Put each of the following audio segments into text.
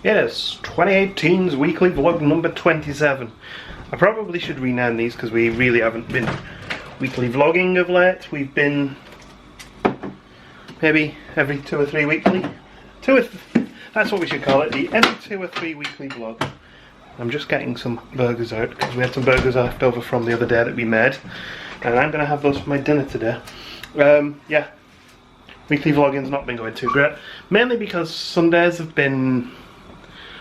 It is 2018's weekly vlog number 27. I probably should rename these because we really haven't been weekly vlogging of late. We've been maybe every 2 or 3 weekly. That's what we should call it, the every 2 or 3 weekly vlog. I'm just getting some burgers out because we had some burgers left over from the other day that we made. And I'm going to have those for my dinner today. Yeah, weekly vlogging's not been going too great. Mainly because Sundays have been...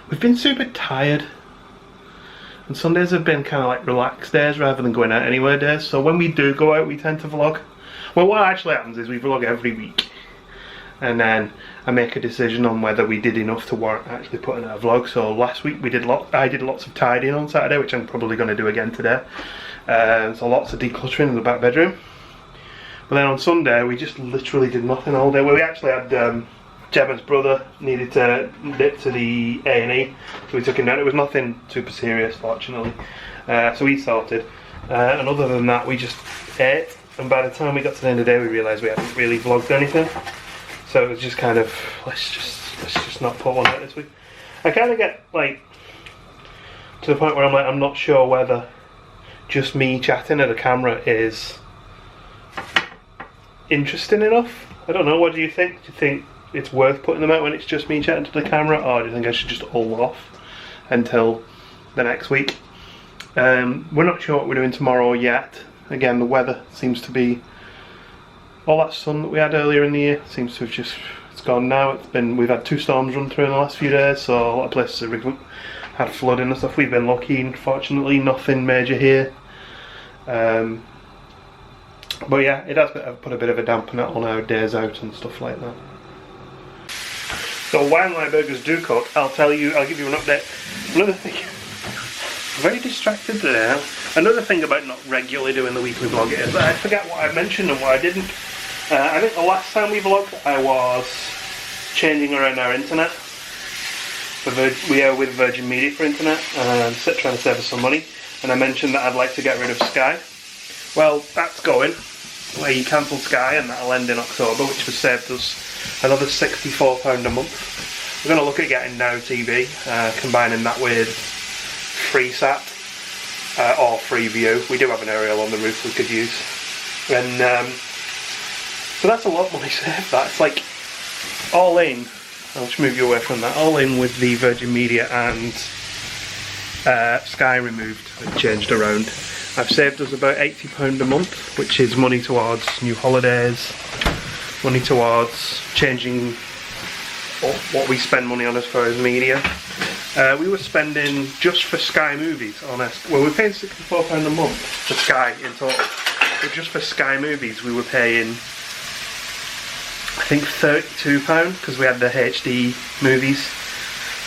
We've been super tired, and Sundays have been kind of like relaxed days rather than going out anywhere days. So when we do go out, we tend to vlog. Well, what actually happens is we vlog every week, and then I make a decision on whether we did enough to warrant actually putting out a vlog. So last week I did lots of tidying on Saturday, which I'm probably going to do again today. So lots of decluttering in the back bedroom. But then on Sunday we just literally did nothing all day. Well, we actually had Jebba's brother needed to dip to the A&E, so we took him down. It was nothing super serious, fortunately, so he sorted. And other than that, we just ate, and by the time we got to the end of the day we realised we hadn't really vlogged anything. So it was just kind of, let's just not put one out this week. I kind of get like to the point where I'm not sure whether just me chatting at a camera is interesting enough. I don't know, what do you think? Do you think it's worth putting them out when it's just me chatting to the camera, or do you think I should just hold off until the next week? We're not sure what we're doing tomorrow yet. Again, the weather seems to be, all that sun that we had earlier in the year seems to have just, it's gone now. We've had 2 storms run through in the last few days, so a lot of places have had flooding and stuff. We've been lucky, fortunately, nothing major here. But yeah, it has put a bit of a dampener on our days out and stuff like that. So while my burgers do cook, I'll give you an update. Another thing, I'm very distracted today. Another thing about not regularly doing the weekly vlog is that I forget what I mentioned and what I didn't. I think the last time we vlogged, I was changing around our internet. We are with Virgin Media for internet, and I'm trying to save us some money. And I mentioned that I'd like to get rid of Sky. Well, that's going. We cancelled Sky, and that'll end in October, which has saved us another £64 a month. We're going to look at getting Now TV, combining that with FreeSat or Freeview. We do have an aerial on the roof we could use, and so that's a lot of money saved. That's like all in. I'll just move you away from that. All in with the Virgin Media and Sky removed and changed around. I've saved us about £80 a month, which is money towards new holidays, money towards changing what we spend money on as far as media. We were spending just for Sky Movies on well, we're paying £64 a month for Sky in total, but just for Sky Movies we were paying, I think, £32 because we had the HD movies.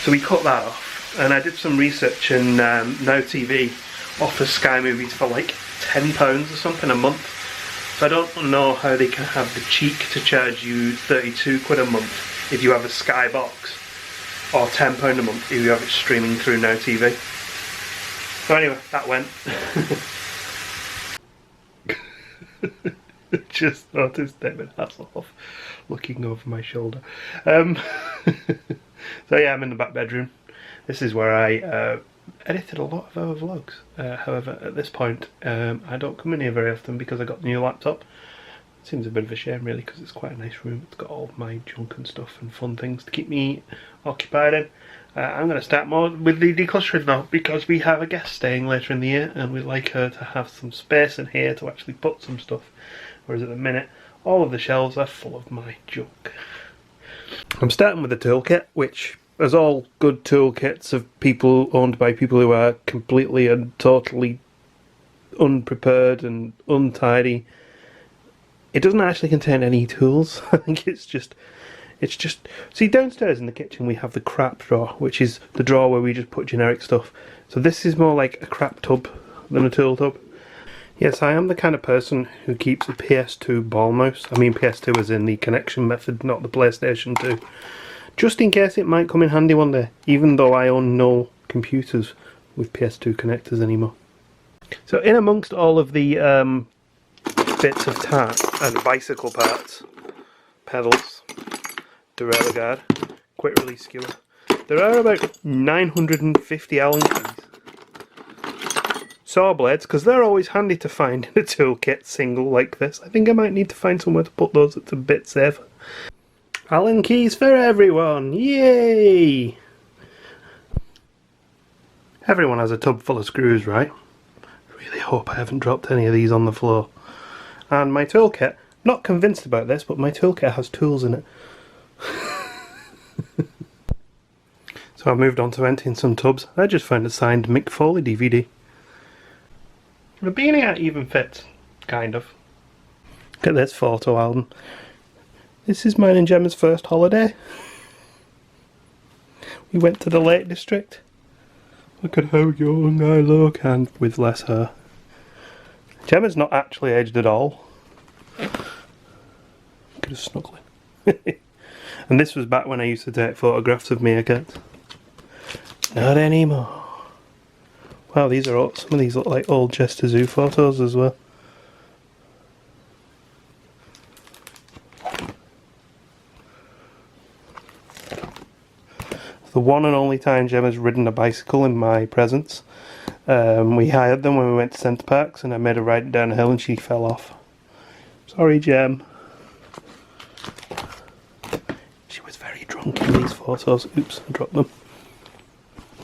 So we cut that off, and I did some research, and Now TV offers Sky Movies for like £10 or something a month. So I don't know how they can have the cheek to charge you 32 quid a month if you have a Sky box, or £10 a month if you have it streaming through Now TV. So anyway, that went. Just noticed David Hasselhoff looking over my shoulder. So yeah, I'm in the back bedroom. This is where I edited a lot of our vlogs. However, at this point, I don't come in here very often because I got the new laptop. It seems a bit of a shame really, because it's quite a nice room. It's got all of my junk and stuff and fun things to keep me occupied in. I'm going to start more with the decluttering now, because we have a guest staying later in the year and we'd like her to have some space in here to actually put some stuff. Whereas at the minute, all of the shelves are full of my junk. I'm starting with the toolkit, which, as all good toolkits of people owned by people who are completely and totally unprepared and untidy, it doesn't actually contain any tools. I think it's just, see, downstairs in the kitchen we have the crap drawer, which is the drawer where we just put generic stuff. So this is more like a crap tub than a tool tub. Yes, I am the kind of person who keeps a PS2 ball mouse. I mean PS2 as in the connection method, not the PlayStation 2. Just in case it might come in handy one day, even though I own no computers with PS2 connectors anymore. So in amongst all of the bits of tat and bicycle parts, pedals, derailleur guard, quick release skewer, There are about 950 Allen keys. Saw blades, because they're always handy to find in a toolkit single like this. I think I might need to find somewhere to put those that's a bit safer. Allen keys for everyone! Yay! Everyone has a tub full of screws, right? I really hope I haven't dropped any of these on the floor. And my toolkit, not convinced about this, but my toolkit has tools in it. So I've moved on to emptying some tubs. I just found a signed Mick Foley DVD. The beanie hat even fits, kind of. Look at this photo album. This is mine and Gemma's first holiday. We went to the Lake District. Look at how young I look, and with less hair. Gemma's not actually aged at all. Look at her snuggling. And this was back when I used to take photographs of meerkats. Not anymore. Wow, these are some of these look like old Chester Zoo photos as well. The one and only time Gemma's ridden a bicycle in my presence. We hired them when we went to Centre Parks, and I made her ride down a hill and she fell off. Sorry, Gem. She was very drunk in these photos. Oops, I dropped them.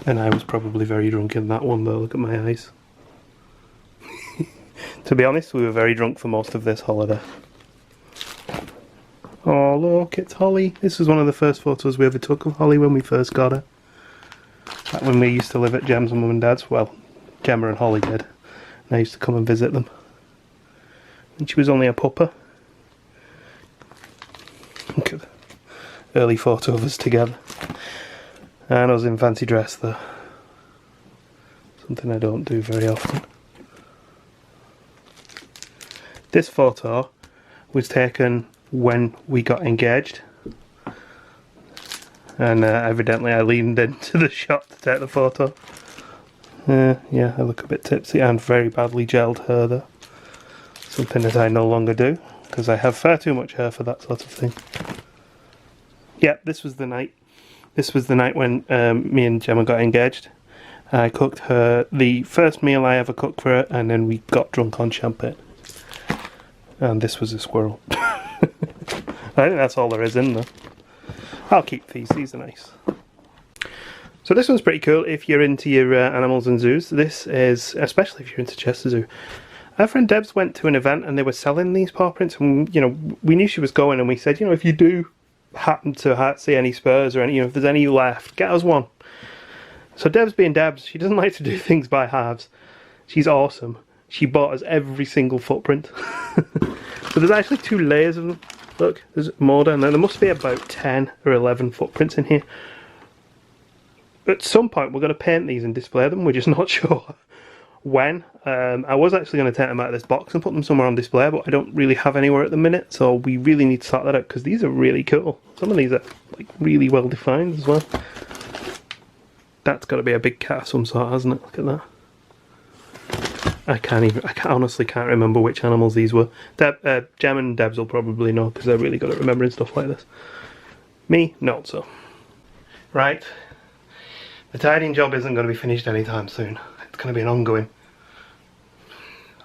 And I was probably very drunk in that one though, look at my eyes. To be honest, we were very drunk for most of this holiday. Oh look, it's Holly. This was one of the first photos we ever took of Holly when we first got her. Back when we used to live at Gem's mum and dad's. Well, Gemma and Holly did. And I used to come and visit them. And she was only a pupper. Look at the early photo of us together. And I was in fancy dress though. Something I don't do very often. This photo was taken when we got engaged. And evidently I leaned into the shot to take the photo. Yeah, I look a bit tipsy and very badly gelled hair though. Something that I no longer do, because I have far too much hair for that sort of thing. Yeah, this was the night. This was the night when me and Gemma got engaged. I cooked her the first meal I ever cooked for her, and then we got drunk on champagne. And this was a squirrel. I think that's all there is in there. I'll keep these are nice. So this one's pretty cool if you're into your animals and zoos. This is, especially if you're into Chester Zoo. Our friend Debs went to an event and they were selling these paw prints, and you know, we knew she was going, and we said, you know, if you do happen to see any spurs or any, you know, if there's any left, get us one. So Debs being Debs, she doesn't like to do things by halves. She's awesome. She bought us every single footprint. So there's actually 2 layers of them. Look, there's more down there. There must be about 10 or 11 footprints in here. At some point we're going to paint these and display them. We're just not sure when. I was actually going to take them out of this box and put them somewhere on display, but I don't really have anywhere at the minute, so we really need to sort that out, because these are really cool. Some of these are like really well defined as well. That's got to be a big cat of some sort, hasn't it? Look at that. I honestly can't remember which animals these were. Gem and Debs will probably know, because they're really good at remembering stuff like this. Me, not so. Right. The tidying job isn't going to be finished anytime soon. It's going to be an ongoing.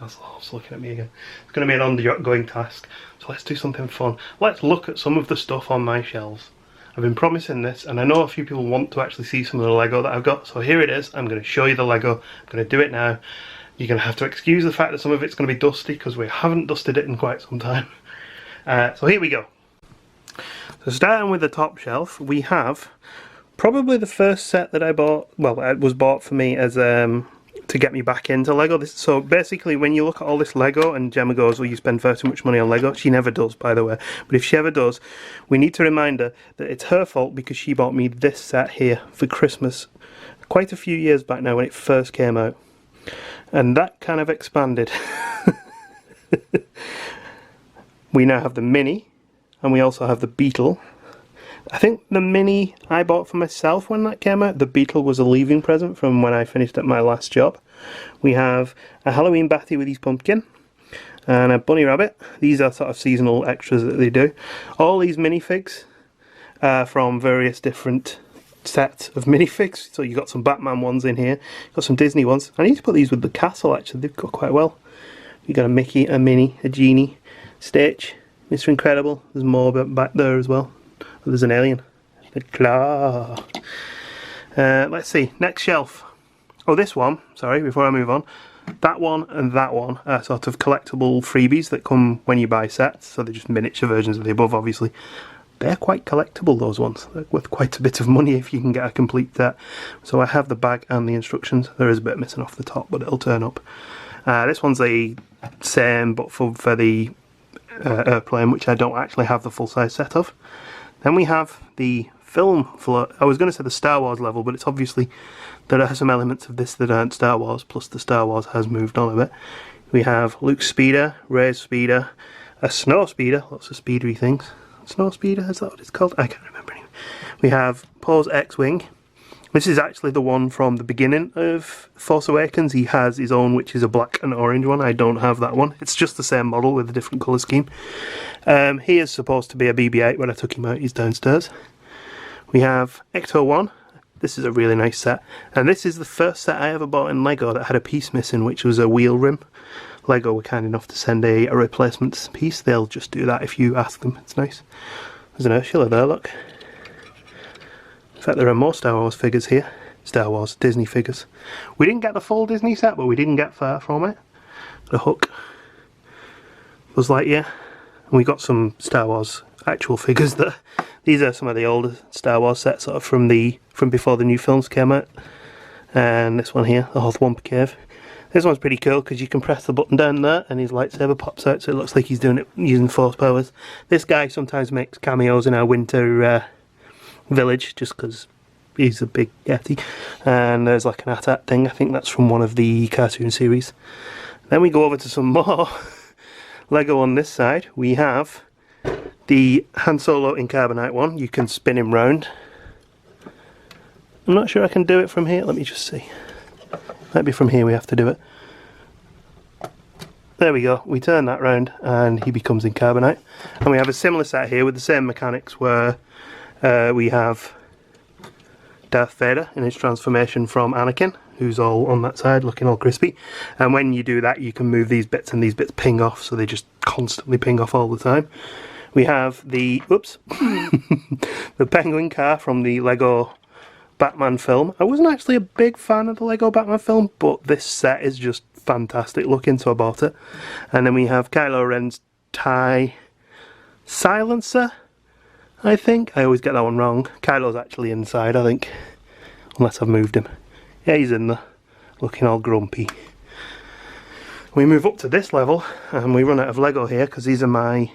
That's looking at me again. It's going to be an ongoing task. So let's do something fun. Let's look at some of the stuff on my shelves. I've been promising this, and I know a few people want to actually see some of the Lego that I've got. So here it is. I'm going to show you the Lego. I'm going to do it now. You're going to have to excuse the fact that some of it's going to be dusty, because we haven't dusted it in quite some time. So here we go. So starting with the top shelf, we have probably the first set that I bought. Well, it was bought for me as to get me back into Lego. So basically, when you look at all this Lego and Gemma goes, well, you spend far too much money on Lego. She never does, by the way. But if she ever does, we need to remind her that it's her fault, because she bought me this set here for Christmas quite a few years back now when it first came out. And that kind of expanded. We now have the Mini, and we also have the Beetle. I think the Mini I bought for myself when that came out. The Beetle was a leaving present from when I finished at my last job. We have a Halloween Batty with his pumpkin and a bunny rabbit. These are sort of seasonal extras that they do. All these minifigs are from various different set of minifigs. So you got some Batman ones in here, got some Disney ones. I need to put these with the castle actually, they've got quite well. You got a Mickey, a Minnie, a Genie, Stitch, Mr. Incredible, there's more back there as well. Oh, there's an alien, the claw. Let's see, next shelf. Oh, this one, sorry, before I move on. That one and that one are sort of collectible freebies that come when you buy sets, so they're just miniature versions of the above obviously. They're quite collectible, those ones. They're worth quite a bit of money if you can get a complete set. So I have the bag and the instructions. There is a bit missing off the top, but it'll turn up. This one's the same, but for the airplane, which I don't actually have the full-size set of. Then we have the film float. I was going to say the Star Wars level, but it's obviously there are some elements of this that aren't Star Wars, plus the Star Wars has moved on a bit. We have Luke's speeder, Rey's speeder, a snow speeder, lots of speedery things. Snow speeder, is that what it's called? I can't remember anyway. We have Poe's X-Wing. This is actually the one from the beginning of Force Awakens. He has his own, which is a black and orange one. I don't have that one. It's just the same model with a different colour scheme. He is supposed to be a BB-8. When I took him out, he's downstairs. We have Ecto 1. This is a really nice set. And this is the first set I ever bought in Lego that had a piece missing, which was a wheel rim. Lego were kind enough to send a replacement piece. They'll just do that if you ask them. It's nice. There's an Ursula there, look. In fact, there are more Star Wars figures here. Star Wars, Disney figures. We didn't get the full Disney set, but we didn't get far from it. The Hook. Buzz Lightyear. And we got some Star Wars actual figures. That these are some of the older Star Wars sets, sort of from before the new films came out. And this one here, the Hoth Wampa Cave. This one's pretty cool because you can press the button down there and his lightsaber pops out, so it looks like he's doing it using force powers. This guy sometimes makes cameos in our winter village just because he's a big yeti. And there's like an AT-AT thing, I think that's from one of the cartoon series. Then we go over to some more Lego on this side. We have the Han Solo in Carbonite one. You can spin him round. I'm not sure I can do it from here, let me just see. Might be from here we have to do it. There we go, we turn that round and he becomes in Carbonite. And we have a similar set here with the same mechanics where we have Darth Vader in his transformation from Anakin, who's all on that side looking all crispy. And when you do that you can move these bits and these bits ping off, so they just constantly ping off all the time. We have the, oops, the penguin car from the Lego Batman film. I wasn't actually a big fan of the Lego Batman film, but this set is just fantastic looking, so I bought it. And then we have Kylo Ren's TIE Silencer, I think. I always get that one wrong. Kylo's actually inside, I think, unless I've moved him. Yeah, he's in there, looking all grumpy. We move up to this level, and we run out of Lego here, because these are my...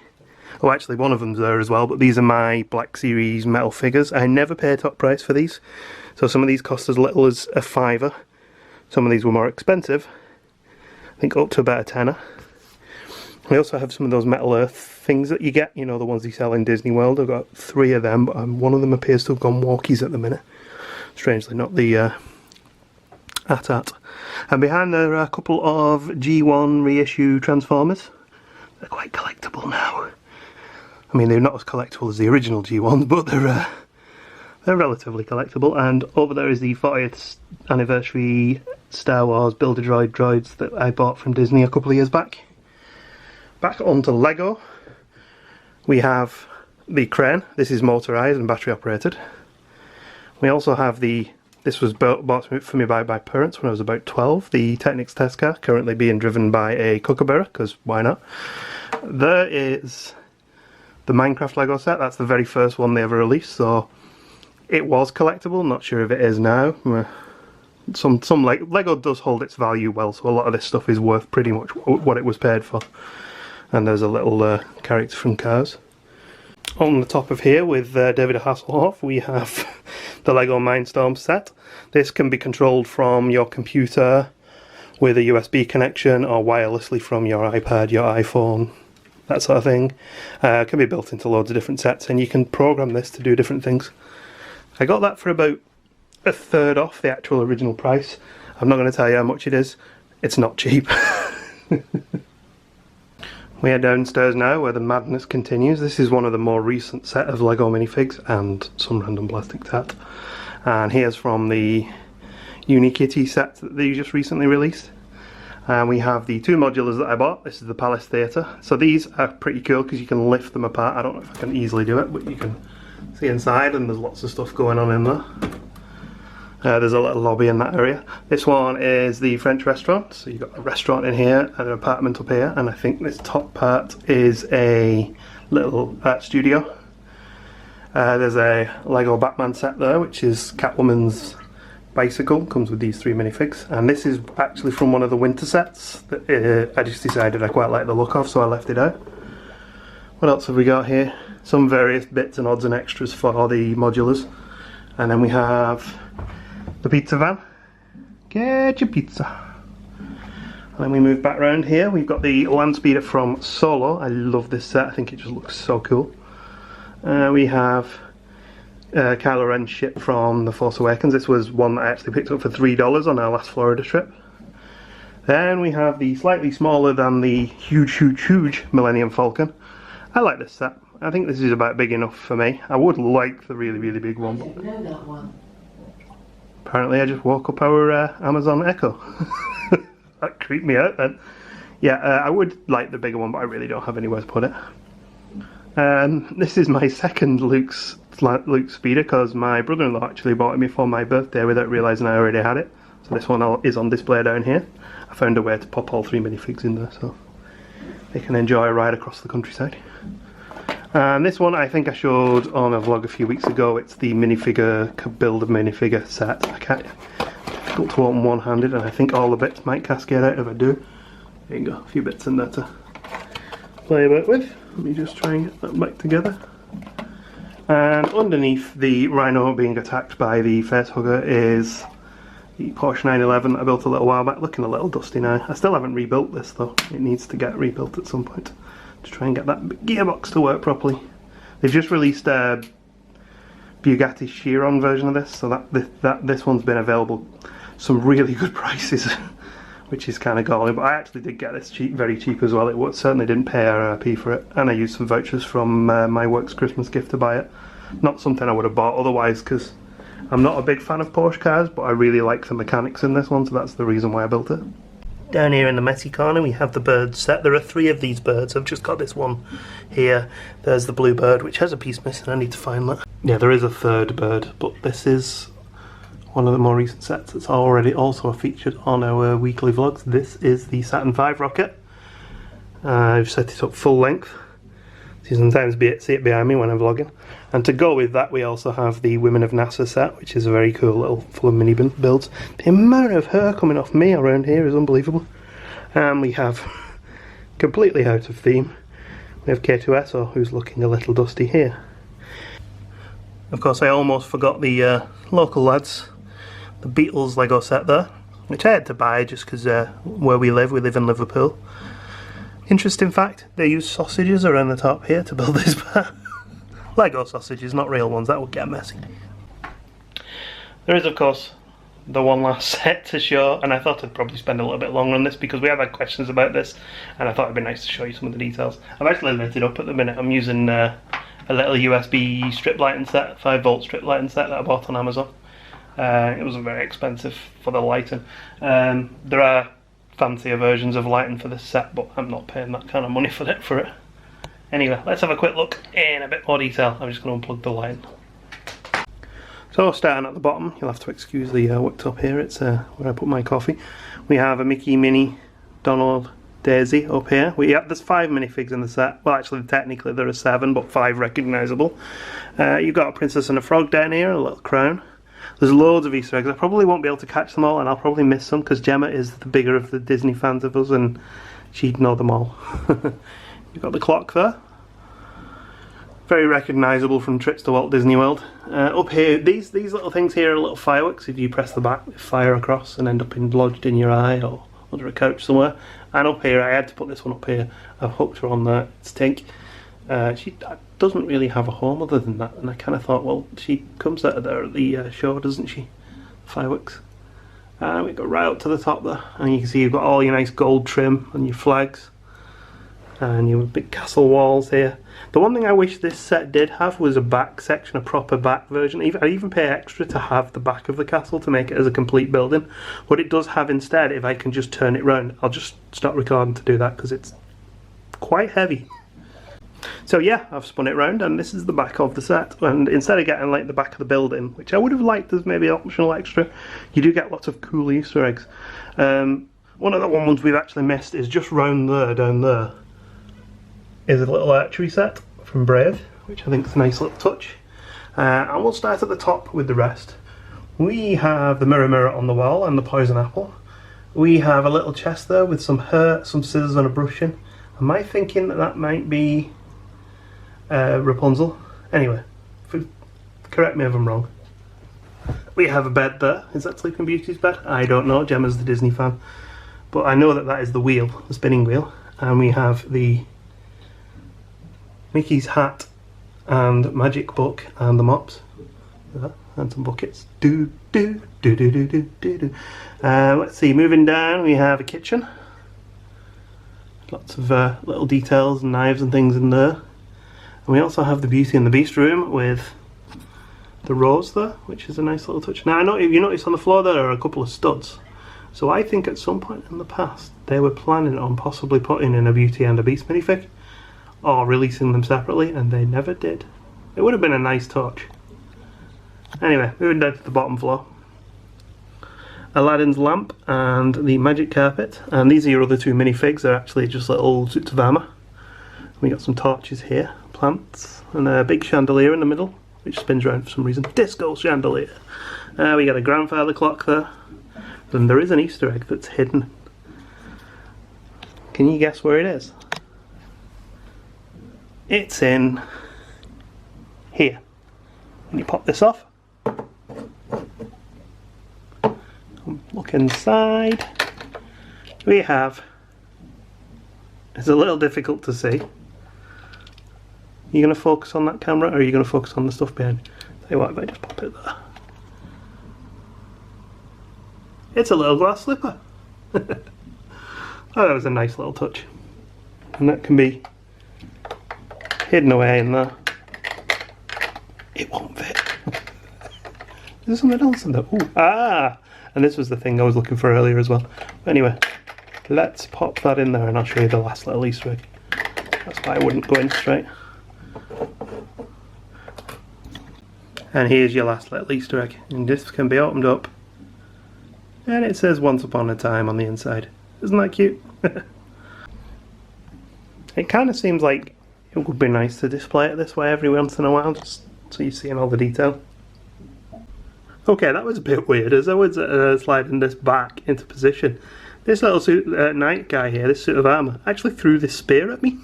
Oh, actually, one of them's there as well, but these are my Black Series metal figures. I never pay top price for these. So some of these cost as little as a £5. Some of these were more expensive. I think up to about a tenner. We also have some of those Metal Earth things that you get, you know, the ones you sell in Disney World. I've got 3 of them, but one of them appears to have gone walkies at the minute. Strangely, not the AT-AT. And behind there are a couple of G1 reissue Transformers. They're quite collectible now. I mean, they're not as collectible as the original G1s, but they're relatively collectible. And over there is the 40th anniversary Star Wars Build-A-Droid droids that I bought from Disney a couple of years back. Back onto Lego, we have the crane. This is motorised and battery operated. We also have this was bought for me by my parents when I was about 12, the Technics test car, currently being driven by a kookaburra, because why not? There is the Minecraft Lego set. That's the very first one they ever released, so it was collectible. Not sure if it is now. Some Lego does hold its value well, so a lot of this stuff is worth pretty much what it was paid for. And there's a little character from Cars. On the top of here with David Hasselhoff, we have the Lego Mindstorm set. This can be controlled from your computer with a USB connection or wirelessly from your iPad, your iPhone, that sort of thing. It can be built into loads of different sets, and you can program this to do different things. I got that for about a third off the actual original price. I'm not going to tell you how much it is. It's not cheap. We are downstairs now where the madness continues. This is one of the more recent set of Lego minifigs and some random plastic tat. And here's from the Unikitty set that they just recently released. And we have the two modulars that I bought. This is the Palace Theatre. So these are pretty cool because you can lift them apart. I don't know if I can easily do it, but you can see inside and there's lots of stuff going on in there. There's a little lobby in that area. This one is the French restaurant. So you've got a restaurant in here and an apartment up here. And I think this top part is a little art studio. There's a Lego Batman set there, which is Catwoman's bicycle. Comes with these 3 minifigs, and this is actually from one of the winter sets that I just decided I quite like the look of, so I left it out. What else have we got here? Some various bits and odds and extras for the modulars, and then we have the pizza van. Get your pizza. And then we move back around here. We've got the land speeder from Solo. I love this set. I think it just looks so cool. We have Kylo Ren's ship from The Force Awakens. This was one that I actually picked up for $3 on our last Florida trip. Then we have the slightly smaller than the huge Millennium Falcon. I like this set. I think this is about big enough for me. I would like the really big one. I didn't know that one. Apparently I just woke up our Amazon Echo. That creeped me out then. Yeah, I would like the bigger one, but I really don't have anywhere to put it. This is my second Luke speeder because my brother-in-law actually bought it me for my birthday without realising I already had it. So this one is on display down here. I found a way to pop all 3 minifigs in there so they can enjoy a ride across the countryside. And this one I think I showed on a vlog a few weeks ago. It's the build a minifigure set. Difficult to open one-handed, and I think all the bits might cascade out if I do. There you go, a few bits in there to play about with. Let me just try and get that back together. And underneath the Rhino being attacked by the facehugger is the Porsche 911 I built a little while back, looking a little dusty now. I still haven't rebuilt this though. It needs to get rebuilt at some point to try and get that gearbox to work properly. They've just released a Bugatti Chiron version of this, so this one's been available some really good prices. Which is kind of galling, but I actually did get this very cheap as well. It certainly didn't pay RRP for it, and I used some vouchers from my work's Christmas gift to buy it. Not something I would have bought otherwise, because I'm not a big fan of Porsche cars, but I really like the mechanics in this one, so that's the reason why I built it. Down here in the messy corner we have the bird set. There are 3 of these birds. I've just got this one here. There's the blue bird, which has a piece missing. I need to find that. Yeah, there is a 3rd bird, but this is one of the more recent sets that's already also featured on our weekly vlogs. This is the Saturn V rocket. I've set it up full length, so you sometimes see it behind me when I'm vlogging. And to go with that we also have the Women of NASA set, which is a very cool little full of mini builds. The amount of hair coming off me around here is unbelievable. And we have, completely out of theme, we have K2SO, who's looking a little dusty here. Of course I almost forgot the local lads. The Beatles Lego set there, which I had to buy just because where we live in Liverpool. Interesting fact, they use sausages around the top here to build this part. Lego sausages, not real ones, that would get messy. There is of course the one last set to show, and I thought I'd probably spend a little bit longer on this because we have had questions about this and I thought it'd be nice to show you some of the details. I've actually lit it up at the minute. I'm using a little USB strip lighting set, 5-volt strip lighting set that I bought on Amazon. It wasn't very expensive for the lighting. There are fancier versions of lighting for this set, but I'm not paying that kind of money for it. Anyway, let's have a quick look in a bit more detail. I'm just going to unplug the lighting. So starting at the bottom, you'll have to excuse the worktop here, it's where I put my coffee. We have a Mickey, Minnie, Donald, Daisy up here. There's 5 minifigs in the set. Well actually technically there are 7, but 5 recognisable. You've got a princess and a frog down here, a little crown. There's loads of Easter eggs. I probably won't be able to catch them all, and I'll probably miss some because Gemma is the bigger of the Disney fans of us and she'd know them all. You've got the clock there. Very recognisable from trips to Walt Disney World. Up here, these little things here are little fireworks. If you press the back, they fire across and end up lodged in your eye or under a couch somewhere. And up here, I had to put this one up here. I've hooked her on there. It's Tink. She doesn't really have a home other than that, and I kind of thought, well, she comes out of there at the show, doesn't she? Fireworks. And we go right up to the top there, and you can see you've got all your nice gold trim and your flags. and you have big castle walls here. The one thing I wish this set did have was a back section, a proper back version. I even pay extra to have the back of the castle to make it as a complete building. What it does have instead, if I can just turn it round, I'll just stop recording to do that because it's quite heavy. So yeah, I've spun it round and this is the back of the set, and instead of getting like the back of the building, which I would have liked as maybe optional extra, you do get lots of cool Easter eggs. One of the ones we've actually missed is just round there, down there, is a little archery set from Brave, which I think is a nice little touch. And we'll start at the top with the rest. We have the mirror on the wall and the poison apple. We have a little chest there with some hair, some scissors and a brush in. Am I thinking that that might be Rapunzel? Anyway, correct me if I'm wrong. We have a bed there. Is that Sleeping Beauty's bed? I don't know. Gemma's the Disney fan. But I know that that is the wheel, the spinning wheel. And we have the Mickey's hat and magic book and the mops. And some buckets. Let's see, moving down we have a kitchen. Lots of little details and knives and things in there. And we also have the Beauty and the Beast room with the rose there, which is a nice little touch. Now I know if you notice on the floor there are a couple of studs. So I think at some point in the past they were planning on possibly putting in a Beauty and a Beast minifig or releasing them separately, and they never did. It would have been a nice touch. Anyway, moving down to the bottom floor. Aladdin's lamp and the magic carpet, and these are your other two minifigs. They're actually just little suits of armour. We got some torches here, plants, and a big chandelier in the middle, which spins around for some reason. Disco chandelier. We got a grandfather clock there. Then there is an Easter egg that's hidden. Can you guess where it is? It's in here. When you pop this off, look inside. We have, it's a little difficult to see. Are you going to focus on that camera or are you going to focus on the stuff behind? Tell you what, if I just pop it there. It's a little glass slipper. Oh, that was a nice little touch. And that can be hidden away in there. It won't fit. Is there something else in there? Ooh, ah! And this was the thing I was looking for earlier as well. But anyway, let's pop that in there and I'll show you the last little Easter egg. That's why I wouldn't go in straight. And here's your last little Easter egg. And this can be opened up. And it says Once Upon a Time on the inside. Isn't that cute? It kind of seems like it would be nice to display it this way every once in a while, just so you're seeing all the detail. Okay, that was a bit weird. As I was sliding this back into position, this little suit, knight guy here, this suit of armour, actually threw this spear at me.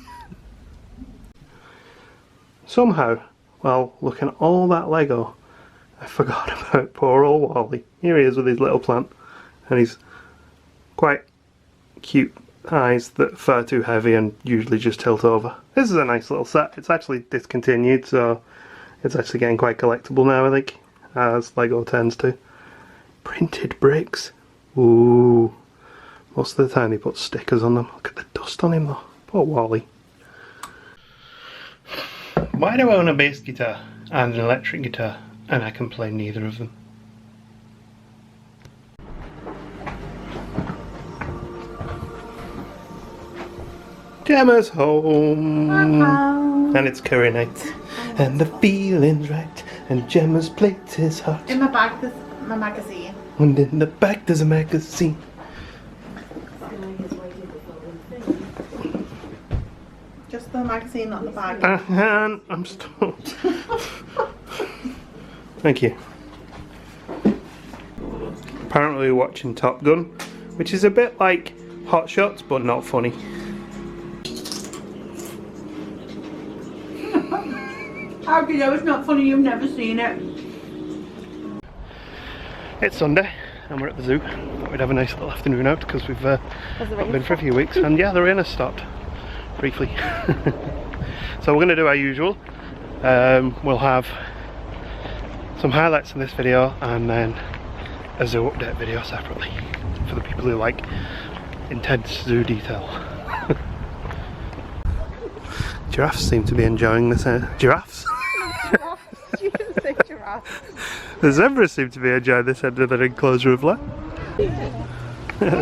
Somehow, while looking at all that Lego, I forgot about poor old Wally. Here he is with his little plant, and he's quite cute eyes that are far too heavy and usually just tilt over. This is a nice little set. It's actually discontinued, so it's actually getting quite collectible now, I think, as Lego tends to. Printed bricks. Ooh. Most of the time they put stickers on them. Look at the dust on him though. Poor Wally. Why do I own a bass guitar and an electric guitar and I can play neither of them? Gemma's home, and it's curry night, and the feeling's right, and Gemma's plate is hot. In my bag there's my magazine. And in the back there's a magazine. Just the magazine, not the bag. And I'm stuck. Thank you. Apparently we're watching Top Gun, which is a bit like Hot Shots, but not funny. How do you know it's not funny? You've never seen it. It's Sunday and we're at the zoo. Thought we'd have a nice little afternoon out because we've not been for a few weeks, and yeah, the rain has stopped briefly. So we're going to do our usual. We'll have some highlights in this video and then a zoo update video separately for the people who like intense zoo detail. Giraffes seem to be enjoying this. Giraffes? You didn't say giraffe. The zebras seem to be enjoying this end of their enclosure of land.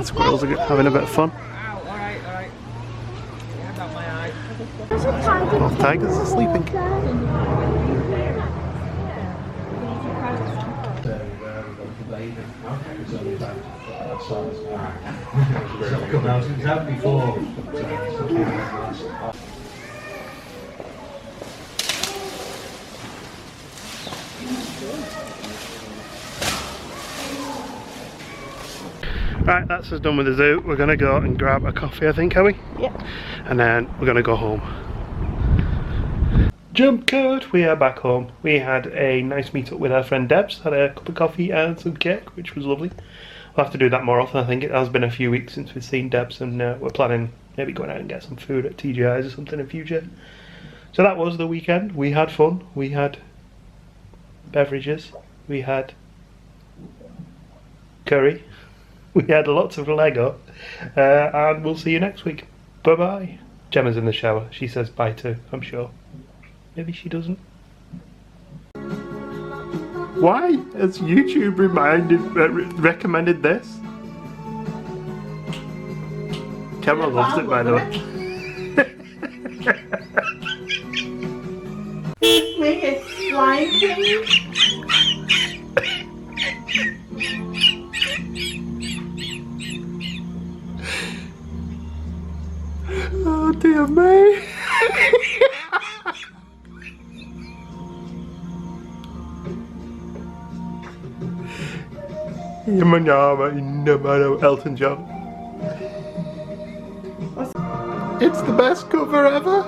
Squirrels are having a bit of fun. Alright. Yeah, I got my eye. Both tigers are sleeping. Come out and have before. Right, that's us done with the zoo. We're going to go and grab a coffee, I think, are we? Yeah. And then we're going to go home. Jump cut! We are back home. We had a nice meet up with our friend Debs, had a cup of coffee and some cake, which was lovely. We'll have to do that more often. I think it has been a few weeks since we've seen Debs, and we're planning maybe going out and get some food at TGI's or something in future. So that was the weekend. We had fun. We had beverages. We had curry. We had lots of Lego, and we'll see you next week. Bye bye. Gemma's in the shower. She says bye too, I'm sure. Maybe she doesn't. Why has YouTube recommended this? Gemma loves it, by the way. Make it flying thing. Oh dear me. Elton John. It's the best cover ever.